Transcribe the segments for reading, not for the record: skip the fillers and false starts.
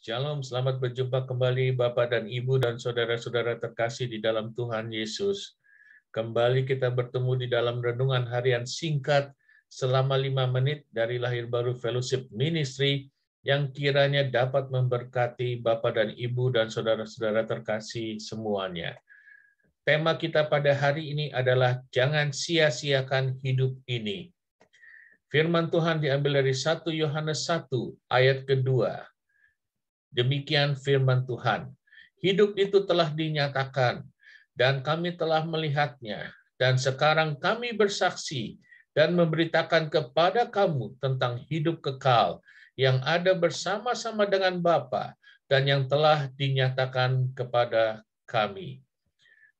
Shalom, selamat berjumpa kembali Bapak dan Ibu dan saudara-saudara terkasih di dalam Tuhan Yesus. Kembali kita bertemu di dalam renungan harian singkat selama 5 menit dari Lahir Baru Fellowship Ministry yang kiranya dapat memberkati Bapak dan Ibu dan saudara-saudara terkasih semuanya. Tema kita pada hari ini adalah jangan sia-siakan hidup ini. Firman Tuhan diambil dari 1 Yohanes 1 ayat kedua. Demikian firman Tuhan. Hidup itu telah dinyatakan, dan kami telah melihatnya, dan sekarang kami bersaksi dan memberitakan kepada kamu tentang hidup kekal yang ada bersama-sama dengan Bapa dan yang telah dinyatakan kepada kami.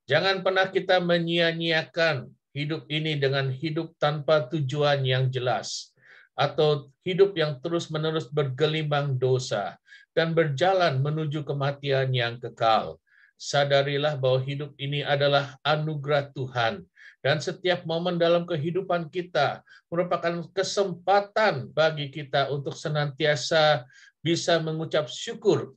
Jangan pernah kita menyia-nyiakan hidup ini dengan hidup tanpa tujuan yang jelas, atau hidup yang terus-menerus bergelimang dosa, dan berjalan menuju kematian yang kekal. Sadarilah bahwa hidup ini adalah anugerah Tuhan, dan setiap momen dalam kehidupan kita merupakan kesempatan bagi kita untuk senantiasa bisa mengucap syukur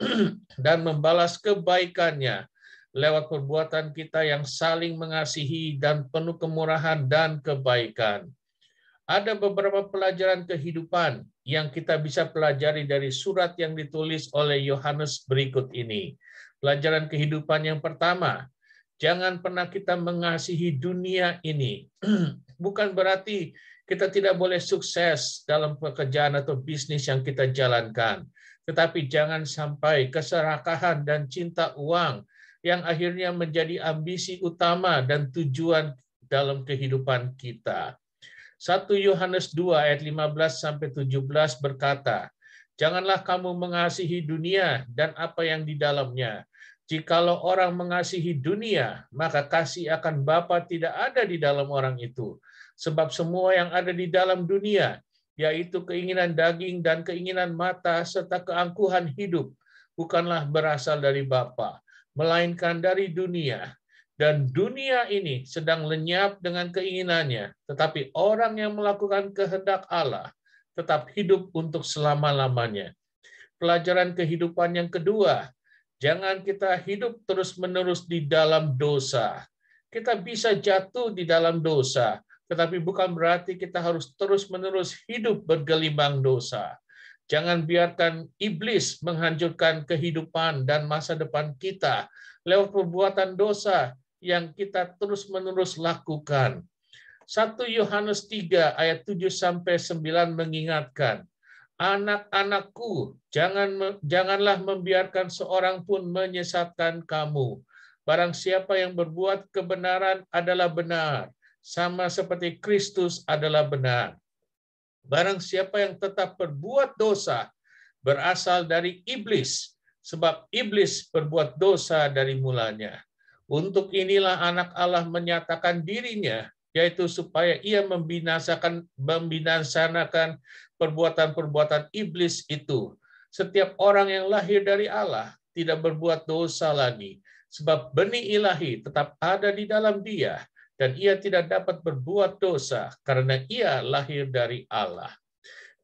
dan membalas kebaikannya lewat perbuatan kita yang saling mengasihi dan penuh kemurahan dan kebaikan. Ada beberapa pelajaran kehidupan yang kita bisa pelajari dari surat yang ditulis oleh Yohanes berikut ini. Pelajaran kehidupan yang pertama, jangan pernah kita mengasihi dunia ini. Bukan berarti kita tidak boleh sukses dalam pekerjaan atau bisnis yang kita jalankan. Tetapi jangan sampai keserakahan dan cinta uang yang akhirnya menjadi ambisi utama dan tujuan dalam kehidupan kita. 1 Yohanes 2 ayat 15-17 berkata, janganlah kamu mengasihi dunia dan apa yang di dalamnya. Jikalau orang mengasihi dunia, maka kasih akan Bapa tidak ada di dalam orang itu. Sebab semua yang ada di dalam dunia, yaitu keinginan daging dan keinginan mata serta keangkuhan hidup, bukanlah berasal dari Bapa, melainkan dari dunia. Dan dunia ini sedang lenyap dengan keinginannya, tetapi orang yang melakukan kehendak Allah tetap hidup untuk selama-lamanya. Pelajaran kehidupan yang kedua, jangan kita hidup terus-menerus di dalam dosa. Kita bisa jatuh di dalam dosa, tetapi bukan berarti kita harus terus-menerus hidup bergelimang dosa. Jangan biarkan iblis menghancurkan kehidupan dan masa depan kita lewat perbuatan dosa yang kita terus-menerus lakukan. 1 Yohanes 3 ayat 7-9 mengingatkan, anak-anakku, janganlah membiarkan seorang pun menyesatkan kamu. Barang siapa yang berbuat kebenaran adalah benar, sama seperti Kristus adalah benar. Barang siapa yang tetap berbuat dosa, berasal dari iblis, sebab iblis berbuat dosa dari mulanya. Untuk inilah anak Allah menyatakan dirinya, yaitu supaya ia membinasakan perbuatan-perbuatan iblis itu. Setiap orang yang lahir dari Allah tidak berbuat dosa lagi, sebab benih ilahi tetap ada di dalam dia, dan ia tidak dapat berbuat dosa karena ia lahir dari Allah.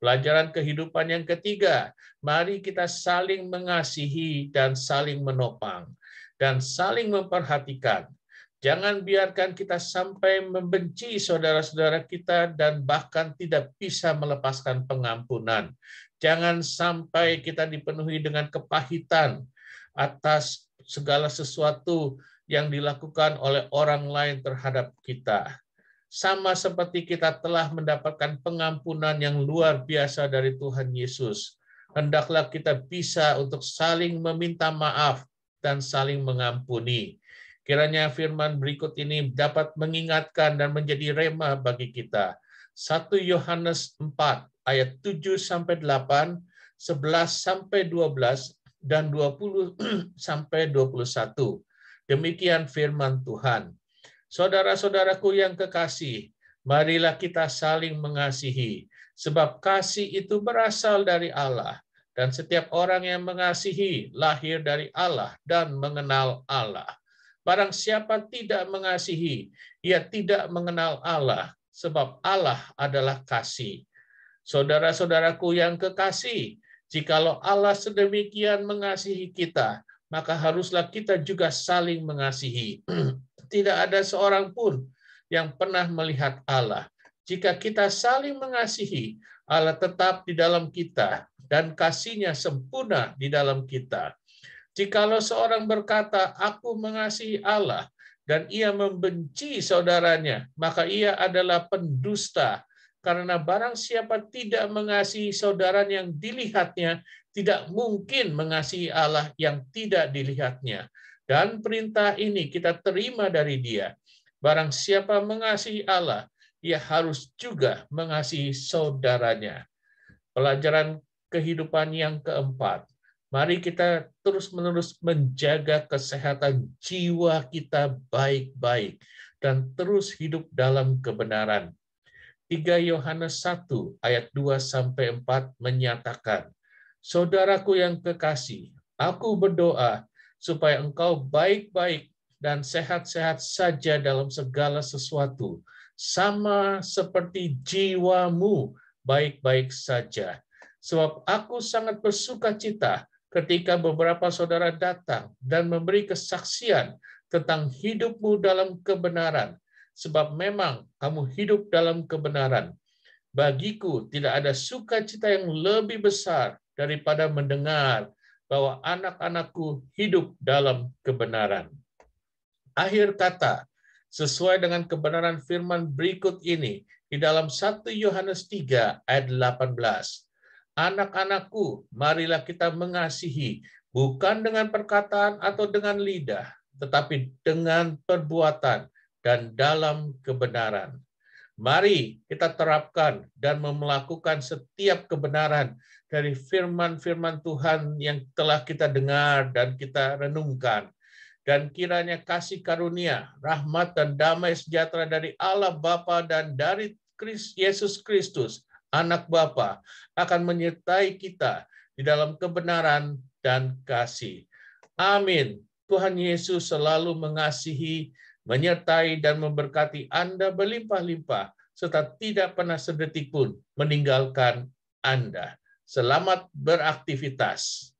Pelajaran kehidupan yang ketiga, mari kita saling mengasihi dan saling menopang dan saling memperhatikan. Jangan biarkan kita sampai membenci saudara-saudara kita dan bahkan tidak bisa melepaskan pengampunan. Jangan sampai kita dipenuhi dengan kepahitan atas segala sesuatu yang dilakukan oleh orang lain terhadap kita. Sama seperti kita telah mendapatkan pengampunan yang luar biasa dari Tuhan Yesus, hendaklah kita bisa untuk saling meminta maaf dan saling mengampuni. Kiranya firman berikut ini dapat mengingatkan dan menjadi rema bagi kita. 1 Yohanes 4 ayat 7-8, 11-12, dan 20-21. Demikian firman Tuhan. Saudara-saudaraku yang kekasih, marilah kita saling mengasihi, sebab kasih itu berasal dari Allah, dan setiap orang yang mengasihi lahir dari Allah dan mengenal Allah. Barang siapa tidak mengasihi, ia tidak mengenal Allah, sebab Allah adalah kasih. Saudara-saudaraku yang kekasih, Jikalau Allah sedemikian mengasihi kita, maka haruslah kita juga saling mengasihi. Tidak ada seorang pun yang pernah melihat Allah. Jika kita saling mengasihi, Allah tetap di dalam kita, dan kasih-Nya sempurna di dalam kita. Jikalau seorang berkata, aku mengasihi Allah, dan ia membenci saudaranya, maka ia adalah pendusta. Karena barang siapa tidak mengasihi saudara yang dilihatnya, tidak mungkin mengasihi Allah yang tidak dilihatnya. Dan perintah ini kita terima dari Dia. Barang siapa mengasihi Allah, ia harus juga mengasihi saudaranya. Pelajaran kehidupan yang keempat. Mari kita terus-menerus menjaga kesehatan jiwa kita baik-baik dan terus hidup dalam kebenaran. 3 Yohanes 1 ayat 2-4 menyatakan, Saudaraku yang kekasih, aku berdoa supaya engkau baik-baik dan sehat-sehat saja dalam segala sesuatu, sama seperti jiwamu baik-baik saja. Sebab aku sangat bersuka cita ketika beberapa saudara datang dan memberi kesaksian tentang hidupmu dalam kebenaran, sebab memang kamu hidup dalam kebenaran. Bagiku tidak ada sukacita yang lebih besar daripada mendengar bahwa anak-anakku hidup dalam kebenaran. Akhir kata, sesuai dengan kebenaran firman berikut ini, di dalam 1 Yohanes 3 ayat 18. Anak-anakku, marilah kita mengasihi, bukan dengan perkataan atau dengan lidah, tetapi dengan perbuatan dan dalam kebenaran. Mari kita terapkan dan melakukan setiap kebenaran dari firman-firman Tuhan yang telah kita dengar dan kita renungkan. Dan kiranya kasih karunia, rahmat dan damai sejahtera dari Allah Bapa dan dari Yesus Kristus, Anak Bapa, akan menyertai kita di dalam kebenaran dan kasih. Amin. Tuhan Yesus selalu mengasihi, menyertai dan memberkati Anda berlimpah-limpah, serta tidak pernah sedetik pun meninggalkan Anda. Selamat beraktivitas.